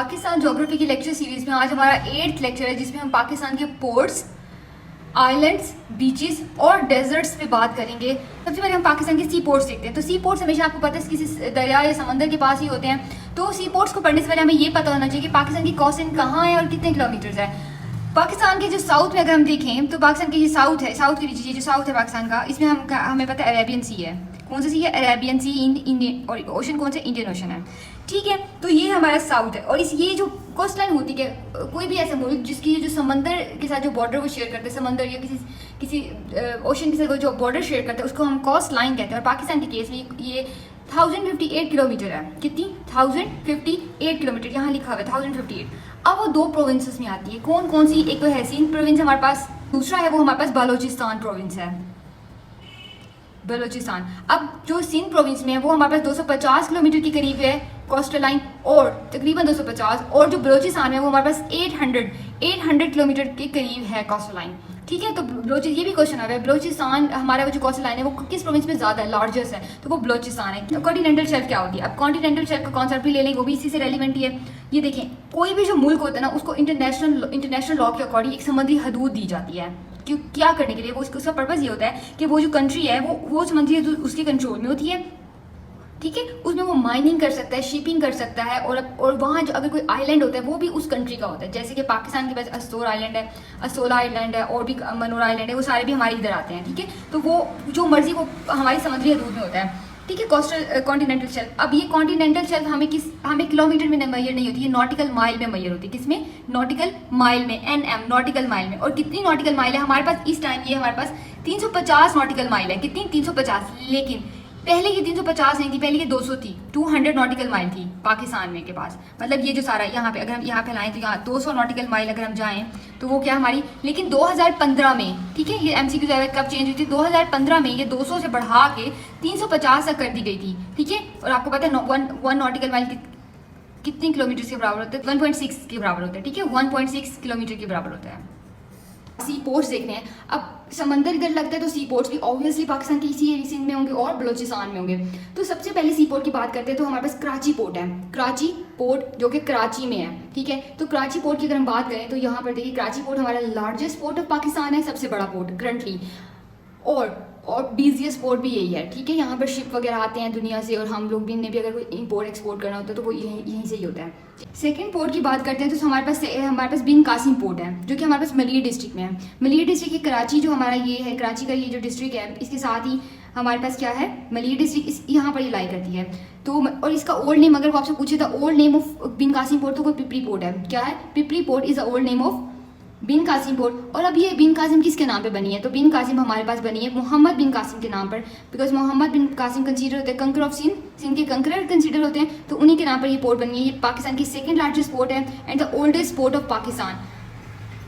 Pakistan geography की lecture series में आज हमारा 8th लेक्चर है जिसमें हम पाकिस्तान के पोर्ट्स, आइलैंड्स, बीचेस और डेजर्ट्स पे बात करेंगे। सबसे पहले हम पाकिस्तान के सी पोर्ट्स देखते हैं। तो सी पोर्ट्स हमेशा आपको पता है किसी दरिया या समंदर के पास ही होते हैं। तो सी पोर्ट्स को पढ़ने से पहले हमें ये पता होना चाहिए कि पाकिस्तान की कोस्टलाइन कहाँ है और कितने किलोमीटर्स है। पाकिस्तान के जो साउथ में अगर हम देखें तो पाकिस्तान के ये साउथ है, साउथ के नीचे जो साउथ है पाकिस्तान का, इसमें हमें पता है अरेबियन सी है। कौन सा सी है? अरेबियन सी। इंडियन और ओशन कौन सा? इंडियन ओशन है। ठीक है, तो ये हमारा साउथ है। और ये जो कोस्ट लाइन होती है, कोई भी ऐसा मुल्क जिसकी जो समंदर के साथ जो बॉर्डर वो शेयर करते हैं, समंदर या किसी ओशन के साथ जो बॉर्डर शेयर करते हैं, उसको हम कोस्ट लाइन कहते हैं। और पाकिस्तान के केस में ये 1058 किलोमीटर है। कितनी? 1058 किलोमीटर, यहाँ लिखा हुआ है 1058। अब वो दो प्रोविंसेस में आती है। कौन कौन सी? एक तो है सिंध प्रोविंस हमारे पास, दूसरा है वो हमारे पास बलोचिस्तान प्रोविंस है, बलोचिस्तान। अब जो सिंध प्रोविंस में है वो हमारे पास 250 किलोमीटर के करीब है कोस्टल लाइन, और तकरीबन 250, और जो बलोचिस्तान है वो हमारे पास 800 किलोमीटर के करीब है कोस्टल लाइन। ठीक है, तो ये भी क्वेश्चन आ रहा है, बलोचिस्तान हमारा जो कोस्टल लाइन है वो किस प्रोविंस में ज़्यादा है, लार्जेस्ट है, तो वो बलोचिस्तान है। तो कॉन्टिनेंटल शेल्फ क्या होती है? अब कॉन्टिनेंटल शेल्फ का कॉन्सेप्ट भी ले लेंगे, वो भी इसी से रेलिवेंट ही है। ये देखें, कोई भी जो मुल्क होता है ना, उसको इंटरनेशनल लॉ के अकॉर्डिंग एक समुद्री हदूद दी जाती है। क्यों? क्या करने के लिए? वो उसका पर्पज़ ये होता है कि वो जो कंट्री है वो समुद्री हदूद उसके कंट्रोल में होती है। ठीक है, उसमें वो माइनिंग कर सकता है, शिपिंग कर सकता है, और वहाँ जो अगर कोई आइलैंड होता है वो भी उस कंट्री का होता है। जैसे कि पाकिस्तान के पास अस्तोला आइलैंड है और भी मनोर आइलैंड है, वो सारे भी हमारे इधर आते हैं। ठीक है, तो वो जो मर्जी वो हमारी समुद्री हदूद में होता है। ठीक है, कोस्टल कॉन्टिनेंटल शेल्फ। अब ये कॉन्टिनेंटल शेल्फ हमें किलोमीटर में मैयर नहीं होती है, नॉटिकल माइल में मैयर होती है। किसमें? नॉटिकल माइल में, NM नॉटिकल माइल में। और कितनी नॉटिकल माइल है हमारे पास इस टाइम? ये हमारे पास 350 नॉटिकल माइल है। कितनी? 350। लेकिन पहले ये 350 नहीं थी, पहले ये 200 थी, 200 नॉटिकल माइल थी पाकिस्तान में के पास। मतलब ये जो सारा यहाँ पे, अगर हम यहाँ पे लाएं तो यहाँ 200 नॉटिकल माइल अगर हम जाएं तो वो क्या हमारी, लेकिन 2015 में, ठीक है, ये MCQ कब चेंज हुई थी? 2015 में ये 200 से बढ़ा के 350 तक कर दी गई थी। ठीक है, और आपको पता है वन नॉटिकल माइल कितनी किलोमीटर के बराबर होता है? 1.6 के बराबर होता है। ठीक है, 1.6 किलोमीटर के बराबर होता है। सी पोर्ट्स देखने हैं। अब समंदर इधर लगता है तो सी पोर्ट्स भी ऑब्वियसली पाकिस्तान के इसी सिंध में होंगे और बलोचिस्तान में होंगे। तो सबसे पहले सी पोर्ट की बात करते हैं तो हमारे पास कराची पोर्ट है। कराची पोर्ट जो कि कराची में है। ठीक है, तो कराची पोर्ट की अगर हम बात करें तो यहाँ पर देखिए, कराची पोर्ट हमारा लार्जेस्ट पोर्ट ऑफ पाकिस्तान है, सबसे बड़ा पोर्ट करंटली, और बिजिएस्ट पोर्ट भी यही है। ठीक है, यहाँ पर शिप वगैरह आते हैं दुनिया से, और हम लोग भी ने भी अगर कोई इंपोर्ट एक्सपोर्ट करना होता है तो वो यहीं से ही होता है। सेकंड पोर्ट की बात करते हैं तो हमारे पास बिन कासिम पोर्ट है, जो कि हमारे पास मलिर डिस्ट्रिक्ट में है। मलिर डिस्ट्रिक्ट की कराची जो हमारा ये है, कराची का ये जो डिस्ट्रिक्ट है, इसके साथ ही हमारे पास क्या है, मलिर डिस्ट्रिक्ट यहाँ पर ये लाई करती है। तो और इसका ओल्ड नेम अगर वो आपसे पूछे तो old name of Bin Qasim port तो वो पिपरी पोर्ट है। क्या है? Pipri port is the old name of Bin Qasim port. और अब ये बिन कासिम किसके नाम पे बनी है? तो बिन कासिम हमारे पास बनी है मोहम्मद बिन कासिम के नाम पर, बिकॉज मोहम्मद बिन कासिम कंसीडर होते हैं कंकर ऑफ सिंध के कंकरर कंसीडर होते हैं, तो उन्हीं के नाम पर ये पोर्ट बनी है। ये पाकिस्तान की सेकंड लार्जेस्ट पोर्ट है and the oldest port of Pakistan.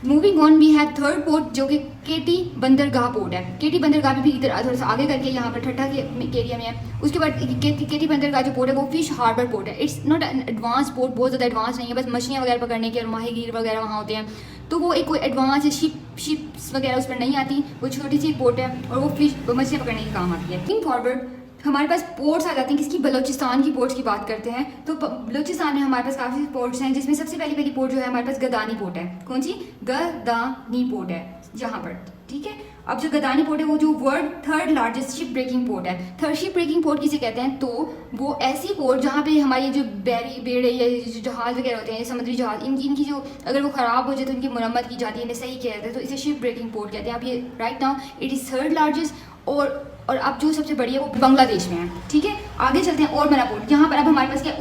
Moving on we have third port जो कि केटी बंदरगाह पोर्ट है। केटी बंदरगाह भी इधर थोड़ा सा आगे करके यहाँ पर ठट्ठा के एरिया में है। उसके बाद केटी बंदरगाह जो पोर्ट है वो फिश हार्बर पोर्ट है। It's not an advance port, बहुत ज़्यादा एडवांस नहीं है, बस मछलियाँ वगैरह पकड़ने के और माहीगीर वगैरह वहाँ होते हैं। तो वो एक कोई एडवांस शिप्स वगैरह उस पर नहीं आती, वो छोटी सी पोर्ट है और वो मछलियाँ पकड़ने के काम आती है। इन फॉरवर्ड हमारे पास पोर्ट्स आ जाते हैं। किसकी? बलोचिस्तान की पोर्ट्स की बात करते हैं तो बलोचिस्तान में हमारे पास काफ़ी पोर्ट्स हैं, जिसमें सबसे पहली पोर्ट जो है हमारे पास गदानी पोर्ट है। कौन सी? गदानी पोर्ट है जहाँ पर। ठीक है, अब जो गदानी पोर्ट है वो जो world third largest ship breaking port है। थर्ड शिप ब्रेकिंग पोर्ट किसे कहते हैं? तो वो ऐसी पोर्ट जहाँ पे हमारी जो बेड़े या जो जहाज़ वगैरह होते हैं, समुद्री जहाज़, इनकी जो अगर वो ख़राब हो जाए तो इनकी मरम्मत की जाती है, इन्हें सही किया जाता है, तो इसे शिप ब्रेकिंग पोर्ट कहते हैं। अब ये right now it is third largest, और अब जो सबसे बड़ी है वो बांग्लादेश में है। ठीक है, आगे चलते हैं। और मरा पोर्ट, यहाँ पर अब हमारे पास क्या?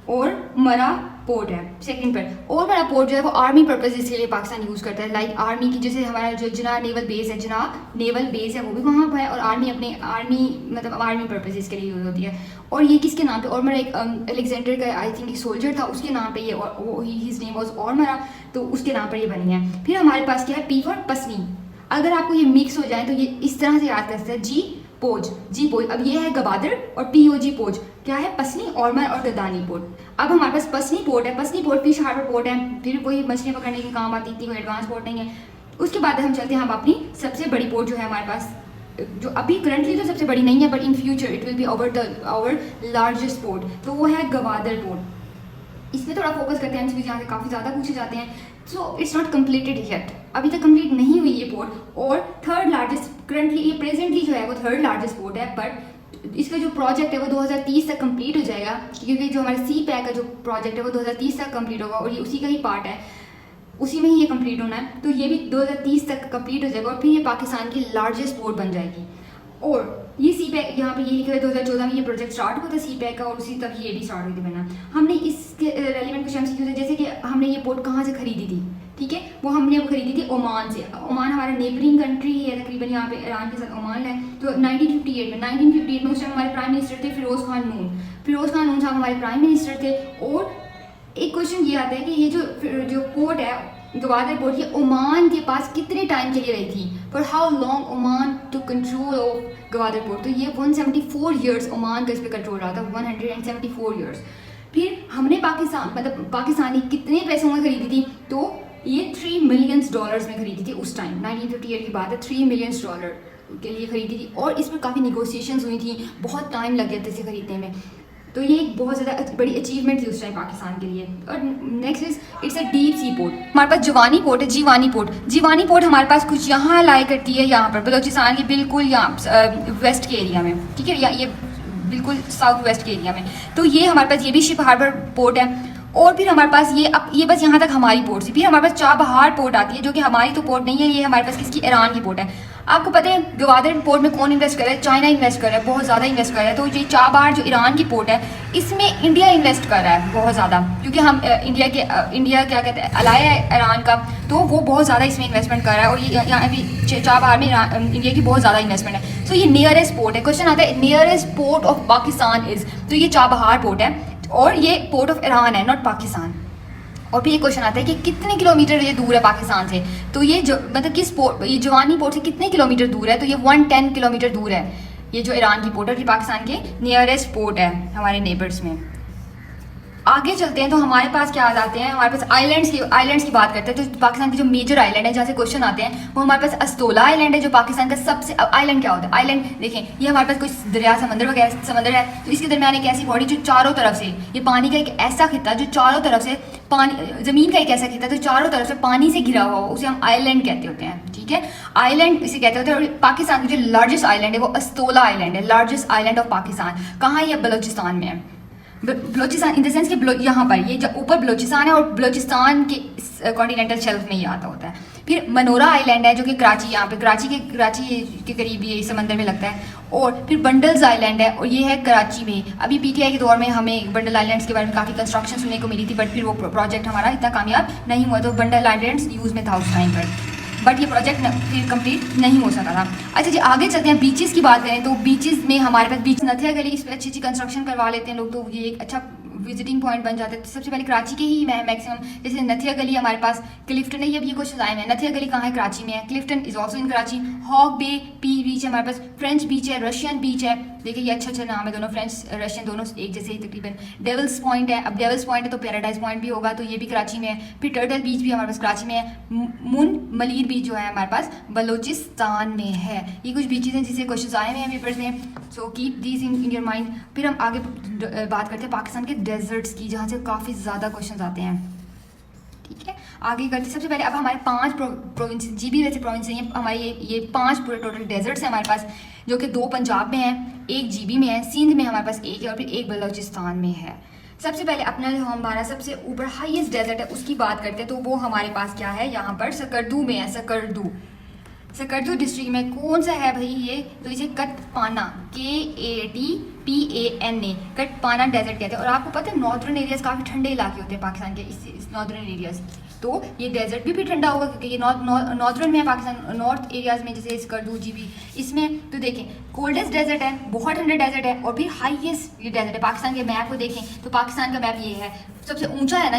और मरा पोर्ट है सेकंड पर। और मरा पोर्ट जो है वो आर्मी पर्पजेज के लिए पाकिस्तान यूज़ करता है। लाइक आर्मी की, जैसे हमारा जो जना नेवल बेस है वो भी वहाँ पर है, और आर्मी पर्पजेज के लिए यूज़ होती है। और ये किसके नाम पे? और मरा एक अलेक्जेंडर का आई थिंक सोल्जर था, उसके नाम पे ये, और हिज नेम वाज और मरा, तो उसके नाम पर ये बनी है। फिर हमारे पास क्या है? पी फॉर पसनी। अगर आपको ये मिक्स हो जाए तो ये इस तरह से याद कर सकते हैं, जी पोज। अब ये है गबादर और POG पोज। क्या है? पसनी, औरमर और गदानी पोर्ट। अब हमारे पास पसनी पोर्ट है। पसनी पोर्ट फिश हार्बर पोर्ट है, फिर कोई मछलियाँ पकड़ने के काम आती थी, कोई एडवांस पोर्ट नहीं है। उसके बाद हम चलते हैं हम अपनी सबसे बड़ी पोर्ट जो है हमारे पास, जो अभी करंटली तो सबसे बड़ी नहीं है, but in future it will be our largest port, तो वो है गवादर पोर्ट। इसमें थोड़ा फोकस करते हैं, एमसीक्यू यहाँ से काफ़ी ज़्यादा पूछे जाते हैं। So it's not completed yet, अभी तक कंप्लीट नहीं हुई ये पोर्ट। और थर्ड लार्जेस्ट करंटली, ये प्रेजेंटली जो है वो थर्ड लार्जेस्ट पोर्ट है, बट इसका जो प्रोजेक्ट है वो 2030 तक कंप्लीट हो जाएगा, क्योंकि जो हमारे सी पैक का जो प्रोजेक्ट है वो 2030 तक कंप्लीट होगा और ये उसी का ही पार्ट है, उसी में ही ये कंप्लीट होना है। तो ये भी 2030 तक कंप्लीट हो जाएगा और फिर ये पाकिस्तान की लार्जेस्ट पोर्ट बन जाएगी। और ये सी पैक यहाँ पे ये लिखा है 2014 में ये प्रोजेक्ट स्टार्ट हुआ था सी पैक का, और उसी तक ये भी स्टार्ट हुई थी बनना। हमने इसके रेलिवेंट कुछ एमसीक्यूज है, जैसे कि हमने ये पोर्ट कहाँ से खरीदी थी, ठीक है, वो हमने वो खरीदी थी ओमान से। ओमान हमारा नेबरिंग कंट्री है तकरीबन, यहाँ पे ईरान के साथ ओमान है। तो 1958 में उस टाइम हमारे प्राइम मिनिस्टर थे फिरोज़ खान नून। फिरोज़ खान नून साहब हमारे प्राइम मिनिस्टर थे। और एक क्वेश्चन ये आता है कि ये जो पोर्ट है गवादर पोर्ट, ये ओमान के पास कितने टाइम के लिए रही थी, for how long Oman to control of Gwadar port. तो ये 174 ईयर्स ओमान का इस पर कंट्रोल रहा था, 174 ईयर्स। फिर हमने पाकिस्तानी कितने पैसों में खरीदी थी, तो ये $3 मिलियन में खरीदी थी उस टाइम, 1958 की बात है, $3 मिलियन के लिए खरीदी थी। और इस पर काफ़ी निगोशिएशंस हुई थी, बहुत टाइम लग गया था इसे खरीदने में। तो ये एक बहुत ज़्यादा बड़ी अचीवमेंट थी उस टाइम पाकिस्तान के लिए। और next is it's a deep sea port. हमारे पास जवानी पोर्ट है, जीवानी पोर्ट। जीवानी पोर्ट हमारे पास कुछ यहाँ लाई करती है, यहाँ पर बलोचिस्तान के बिल्कुल यहाँ वेस्ट के एरिया में, ठीक है, या ये बिल्कुल साउथ वेस्ट के एरिया में। तो ये हमारे पास ये भी शिप हार्बर पोर्ट है। और फिर हमारे पास ये बस यहाँ तक हमारी पोर्ट थी। फिर हमारे पास चाबहार पोर्ट आती है, जो कि हमारी तो पोर्ट नहीं है, ये हमारे पास किसकी, ईरान की पोर्ट है। आपको पता है गवादर पोर्ट में कौन इन्वेस्ट कर रहा है, चाइना इन्वेस्ट कर रहा है, बहुत ज़्यादा इन्वेस्ट कर रहा है। तो ये चाबहार जो ईरान की पोर्ट है, इसमें इंडिया इन्वेस्ट कर रहा है बहुत ज़्यादा, क्योंकि हम इंडिया क्या कहते हैं अलाया है ईरान का, तो वो बहुत ज़्यादा इसमें इन्वेस्टमेंट कर रहा है। और ये यहाँ भी चाबहार में इंडिया की बहुत ज़्यादा इन्वेस्टमेंट है। तो ये नियरेस्ट पोर्ट है। क्वेश्चन आता है nearest port of Pakistan is, तो ये चाबहार पोर्ट है और ये पोर्ट ऑफ ईरान है, नॉट पाकिस्तान। और फिर ये क्वेश्चन आता है कि कितने किलोमीटर ये दूर है पाकिस्तान से, तो ये जो मतलब किस पोर्ट, ये जवानी पोर्ट से कितने किलोमीटर दूर है, तो ये 110 किलोमीटर दूर है। ये जो ईरान की पोर्ट है, पाकिस्तान के नियरेस्ट पोर्ट है हमारे नेबर्स में। आगे चलते हैं तो हमारे पास क्या आ जाते हैं, हमारे पास आइलैंड्स की बात करते हैं। तो पाकिस्तान के जो मेजर आइलैंड है जहाँ से क्वेश्चन आते हैं, वो हमारे पास अस्तोला आइलैंड है, जो पाकिस्तान का सबसे, आइलैंड क्या होता है, आइलैंड देखें, ये हमारे पास कोई दरिया समंदर है, तो इसके दरमियान एक ऐसी बॉडी जो चारों तरफ से, ये पानी का एक ऐसा खिता जो चारों तरफ से पानी, ज़मीन का एक ऐसा खिता जो चारों तरफ से पानी से घिरा हुआ हो, उसे हम आइलैंड कहते होते हैं, ठीक है, आइलैंड इसे कहते होते हैं। और पाकिस्तान की जो लार्जेस्ट आइलैंड है वो अस्तोला आइलैंड है, लार्जेस्ट आइलैंड ऑफ पाकिस्तान। कहाँ है ये, बलोचिस्तान में है। बलोचिस्तान इन द सेंस कि यहाँ पर ये जो ऊपर बलोचिस्तान है और बलोचिस्तान के कॉन्टिनेंटल शेल्फ में ही आता होता है। फिर मनोरा आइलैंड है जो कि कराची, यहाँ पे कराची के करीब ये समंदर में लगता है। और फिर बंडल्स आइलैंड है और ये है कराची में। अभी पीटीआई के दौर में हमें बंडल आइलैंड्स के बारे में काफ़ी कंस्ट्रक्शन सुनने को मिली थी, बट फिर वो प्रोजेक्ट हमारा इतना कामयाब नहीं हुआ, तो बंडल आइलैंड्स यूज़ में था उस टाइम पर, बट ये प्रोजेक्ट फिर कंप्लीट नहीं हो सका था। अच्छा जी, आगे चलते हैं। बीचेस की बात करें तो बीचेस में हमारे पास बीच नथिया गली, इस पर अच्छी कंस्ट्रक्शन करवा लेते हैं लोग, तो ये एक अच्छा विजिटिंग पॉइंट बन जाते हैं। तो सबसे पहले कराची के ही मैक्सिमम, जैसे नथिया गली हमारे पास, क्लिफ्टन है, ये क्वेश्चन आए हैं, नथिया गली कहाँ है, कराची में है, Clifton is also in Karachi. Hawkes Bay पी बीच है हमारे पास, फ्रेंच बीच है, रशियन बीच है, देखिए ये अच्छा नाम है, दोनों फ्रेंच रशियन दोनों एक जैसे ही तकरीबन। डेविल्स पॉइंट है, अब डेविल्स पॉइंट है तो पैराडाइज पॉइंट भी होगा, तो ये भी कराची में है। फिर टर्टल बीच भी हमारे पास कराची में है। मुन मलीर बीच जो है हमारे पास बलोचिस्तान में है। ये कुछ बीचेज हैं जिससे क्वेश्चन आए हुए हैं पेपर्स में, so keep these in your mind. फिर हम आगे बात करते हैं पाकिस्तान के डेजर्ट्स की, जहाँ से काफ़ी ज़्यादा क्वेश्चन आते हैं, ठीक है। आगे करते सबसे पहले, अब हमारे 5 प्रोविंस, जीबी वैसे प्रोविंस हैं हमारे, ये 5 पूरे टोटल डेजर्ट्स हैं हमारे पास, जो कि 2 पंजाब में है, 1 जीबी में है, सिंध में हमारे पास 1 है, और फिर 1 बलोचिस्तान में है। सबसे पहले अपना जो हमारा सबसे ऊपर हाईएस्ट डेजर्ट है उसकी बात करते हैं, तो वो हमारे पास क्या है, यहाँ पर सकरदू में है। सकरदू डिस्ट्रिक्ट में कौन सा है भाई ये, तो इसे कटपाना, KATPANA, कटपाना डेजर्ट कहते हैं। और आपको पता है नॉर्दर्न एरियाज काफ़ी ठंडे इलाके होते हैं पाकिस्तान के, इस नॉर्दर्न एरियाज, तो ये डेजर्ट भी ठंडा होगा क्योंकि ये नॉर्दर्न में है पाकिस्तान, नॉर्थ एरियाज में जैसे सकरदू जीबी, इसमें तो देखें कोल्डेस्ट डेजर्ट है, बहुत ठंडा डेजर्ट है, और फिर हाईएस्ट ये डेजर्ट है। पाकिस्तान के मैप को देखें तो पाकिस्तान का मैप ये है, सबसे ऊँचा है ना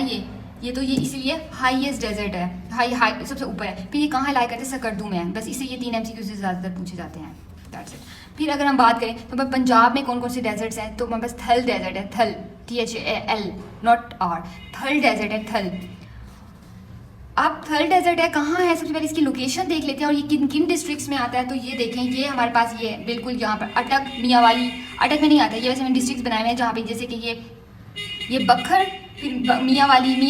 ये तो ये इसलिए हाईएस्ट डेजर्ट है, हाई सबसे ऊपर है। फिर ये कहाँ लाई करते हैं, सकरदू में है, बस इससे ये 3 MCQ से ज़्यादातर पूछे जाते हैं, दैट्स इट। फिर अगर हम बात करें तो पंजाब में कौन कौन से डेजर्ट्स हैं, तो हमारे पास थल डेजर्ट है, थल THAL नॉट R, थल डेजर्ट है, थल। अब थल डेजर्ट है कहाँ है, सबसे पहले इसकी लोकेशन देख लेते हैं और ये किन किन डिस्ट्रिक्ट्स में आता है। तो ये देखें, ये हमारे पास ये बिल्कुल यहाँ पर अटक, मियाँवाली, अटक में नहीं आता, ये वैसे मैंने डिस्ट्रिक्ट बनाए हुए हैं जहाँ पे जैसे कि ये बखर, फिर मियाँ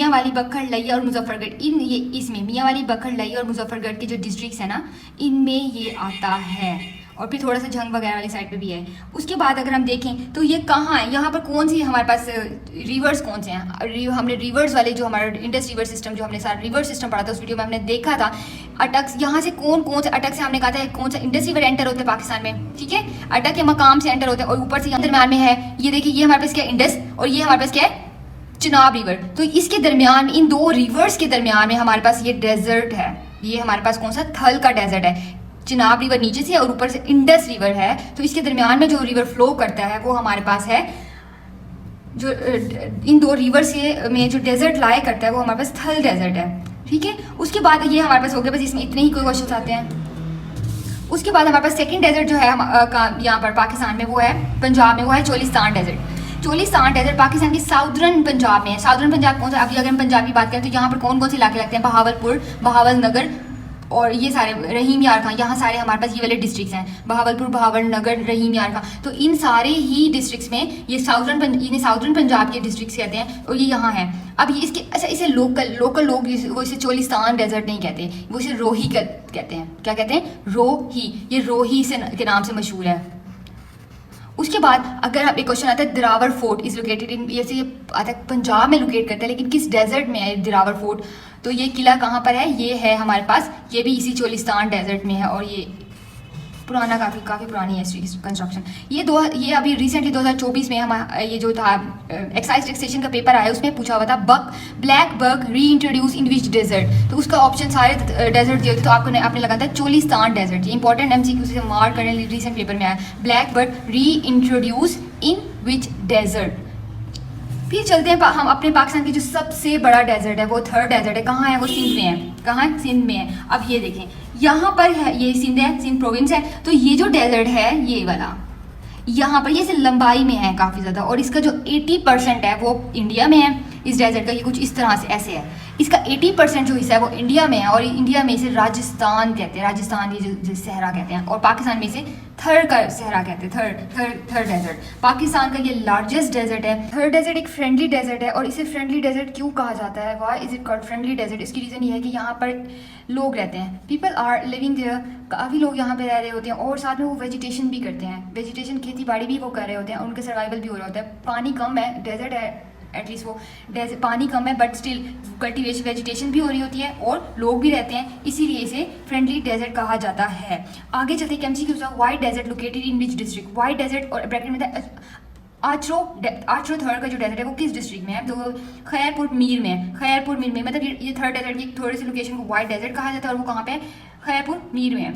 वाली, बक्खर, लिया और मुजफ्फरगढ़, इन ये इसमें मियाँ वाली, बक्खर, लिया और मुजफ्फरगढ़ के जो डिस्ट्रिक्ट्स हैं ना, इनमें ये आता है। और फिर थोड़ा सा झंग वगैरह वाली साइड पे भी है। उसके बाद अगर हम देखें तो ये कहाँ है, यहाँ पर कौन सी हमारे पास रिवर्स कौन से हैं। हमने रिवर्स वाले जो हमारा इंडस रिवर सिस्टम, जो हमने सारा रिवर सिस्टम पढ़ा था उस वीडियो में हमने देखा था। अटक, यहाँ से कौन से अटक से हमने कहा था कौन सा इंडस रिवर एंटर होते हैं पाकिस्तान में, ठीक है, अटक के मकाम से एंटर होते हैं। और ऊपर से दरम्यान में है, ये देखिए, ये हमारे पास क्या है, इंडस, और ये हमारे पास क्या है, चिनाब रिवर। तो इसके दरमियान, इन दो रिवर्स के दरमियान में हमारे पास ये डेजर्ट है। ये हमारे पास कौन सा, थल का डेजर्ट है। चिनाब रिवर नीचे से और ऊपर से इंडस रिवर है। तो इसके दरमियान में जो रिवर फ्लो करता है वो हमारे पास है, जो इन दो रिवर से में जो डेजर्ट लाए करता है वो हमारे पास थल डेजर्ट है, ठीक है। उसके बाद ये हमारे पास हो गया, बस इसमें इतने ही कोई क्वेश्चन आते हैं। उसके बाद हमारे पास सेकंड डेजर्ट जो है यहाँ पर पाकिस्तान में, वो है पंजाब में, वो है चोलिस्तान डेजर्ट। चोलिस्तान डेजर्ट पाकिस्तान के साउदर्न पंजाब में है। साउदर्न पंजाब कौन सा, अभी अगर हम पंजाब की बात करें तो यहाँ पर कौन कौन से इलाके लगते हैं, बहावलपुर, बहावलनगर और ये सारे, रहीम यार खां, यहाँ सारे हमारे पास ये वाले डिस्ट्रिक्ट्स हैं, बहावलपुर, बहावलनगर, रहीम यार खां। तो इन सारे ही डिस्ट्रिक्ट्स में ये साउदर्न पंजाब के डिस्ट्रिक्ट्स कहते हैं और ये यहाँ है। अब ये इसके, अच्छा, इसे लोकल लोग वो इसे चोलिस्तान डेजर्ट नहीं कहते, वो इसे रोही कहते हैं। क्या कहते हैं, रोही। ये रोही से के नाम से मशहूर है। उसके बाद अगर आप एक क्वेश्चन आता है, दिरावर फोर्ट इज लोकेटेड इन, ये आता है पंजाब में लोकेट करता है, लेकिन किस डेजर्ट में है दिरावर फोर्ट। तो ये किला कहाँ पर है, ये है हमारे पास, ये भी इसी चोलिस्तान डेजर्ट में है। और ये पुराना, काफ़ी पुरानी है इसकी कंस्ट्रक्शन। ये अभी रिसेंटली 2024 में हम ये जो था एक्साइज टैक्सेशन का पेपर आया, उसमें पूछा हुआ था ब्लैक बग री इंट्रोड्यूस इन विच डेजर्ट। तो उसका ऑप्शन सारे डेजर्ट दिए थे, तो आपने लगा था चोलिस्तान डेजर्ट। ये इंपॉर्टेंट MCQ से मार्क करने, रिसेंट पेपर में आया, ब्लैक बग री इंट्रोड्यूस इन विच डेजर्ट। फिर चलते हैं हम अपने पाकिस्तान की जो सबसे बड़ा डेजर्ट है, वो थर्ड डेजर्ट है। कहाँ है वो, सिंध में है। कहाँ है, सिंध में है। अब ये देखें, यहाँ पर है, ये सिंध है, सिंध प्रोविंस है। तो ये जो डेजर्ट है, ये वाला यहाँ पर, ये लंबाई में है काफ़ी ज़्यादा, और इसका जो 80% है वो इंडिया में है। इस डेजर्ट का ये कुछ इस तरह से ऐसे है, इसका 80% जो हिस्सा है वो इंडिया में है, और इंडिया में इसे राजस्थान कहते हैं, राजस्थान ये जो सहरा कहते हैं, और पाकिस्तान में इसे थर का सहरा कहते हैं, थर डेजर्ट। पाकिस्तान का ये लार्जेस्ट डेजर्ट है। थर डेजर्ट एक फ्रेंडली डेजर्ट है, और इसे फ्रेंडली डेजर्ट क्यों कहा जाता है, why is it called friendly desert. इसकी रीज़न ये है कि यहाँ पर लोग रहते हैं, पीपल आर लिविंग देयर, काफ़ी लोग यहाँ पे रह रहे होते हैं, और साथ में वो वेजिटेशन भी करते हैं, वेजिटेशन खेती बाड़ी भी वो कर रहे होते हैं, और उनका सर्वाइवल भी हो रहा होता है। पानी कम है, डेजर्ट है, एटलीस्ट वो पानी कम है, बट स्टिल कल्टिवेशन, वेजिटेशन भी हो रही होती है, और लोग भी रहते हैं, इसीलिए इसे फ्रेंडली डेजर्ट कहा जाता है। आगे चलते हैं MCQ, white desert located in which district. White desert और ब्रैकेट में था आचरो थर्ड का जो डेजर्ट है वो किस डिस्ट्रिक्ट में है, तो खैरपुर मीर में है। खैरपुर मीर में, मतलब ये थर्ड डेजर्ट की थोड़ी सी लोकेशन को वाइट डेजर्ट कहा जाता है, और वो कहाँ पे है, खैरपुर मीर में है।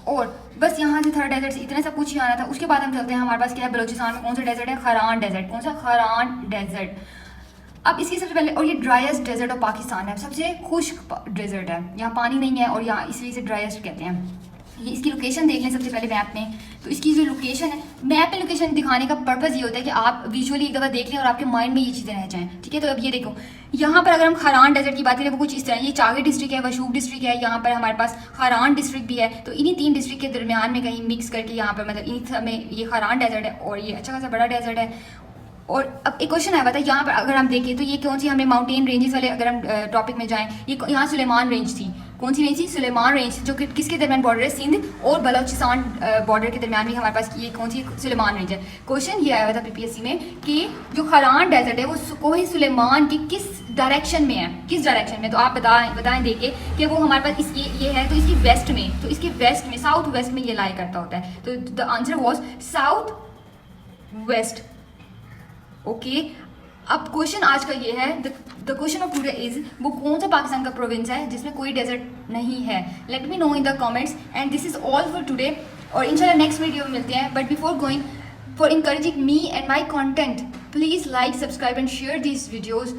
और बस यहाँ से थर्ड डेजर्ट से इतना सब कुछ ही आना था। उसके बाद हम चलते हैं, हमारे पास क्या है, बलोचिस्तान में कौन सा डेजर्ट है, खरान डेजर्ट। कौन सा, खरान डेजर्ट। अब इसकी सबसे पहले, और ये ड्राइएस्ट डेजर्ट ऑफ पाकिस्तान है, सबसे खुश्क डेजर्ट है, यहाँ पानी नहीं है, और यहाँ इसलिए इसे ड्राइएस्ट कहते हैं। ये इसकी लोकेशन देख लें सबसे पहले मैप में। तो इसकी जो लोकेशन है, मैप में लोकेशन दिखाने का पर्पज़ ये होता है कि आप विजुअली एक दफ़ा देख लें और आपके माइंड में ये चीज़ें रह जाएं, ठीक है। तो अब ये देखो, यहाँ पर अगर हम खरान डेजर्ट की बात करें वो कुछ इस तरह, ये चागे डिस्ट्रिक्ट है, वशूब डिस्ट्रिक्ट है, यहाँ पर हमारे पास खरान डिस्ट्रिक्ट भी है। तो इन्हीं तीन डिस्ट्रिक्ट के दरमियान में कहीं मिक्स करके यहाँ पर, मतलब इन सब में ये खरान डेजर्ट है, और ये अच्छा खासा बड़ा डेजर्ट है। और अब एक क्वेश्चन आया हुआ था यहाँ पर, अगर हम देखें तो ये कौन सी, हमें माउंटेन रेंजेस वाले अगर हम टॉपिक में जाएं, ये यहाँ सुलेमान रेंज थी। कौन सी रेंज थी, सुलेमान रेंज, जो कि किसके दरमियान बॉर्डर है, सिंध और बलोचिस्तान बॉर्डर के दरमियान भी हमारे पास ये कौन सी, सुलेमान रेंज है। क्वेश्चन ये आया हुआ था PPSC में कि जो खरान डेजर्ट है वो कोहे सुलेमान की किस डायरेक्शन में है, किस डायरेक्शन में। तो आप बताएं देखिए कि वो हमारे पास ये है, तो इसकी वेस्ट में, तो इसके वेस्ट में, साउथ वेस्ट में ये लाई करता होता है। तो the answer was south west. Okay, अब क्वेश्चन आज का ये है, the question of today is, वो कौन सा पाकिस्तान का प्रोविंस है जिसमें कोई डेजर्ट नहीं है। Let me know in the comments, and this is all for today, और इंशाल्लाह नेक्स्ट वीडियो में मिलते हैं। But before going, for encouraging me and my content, please like, subscribe and share these videos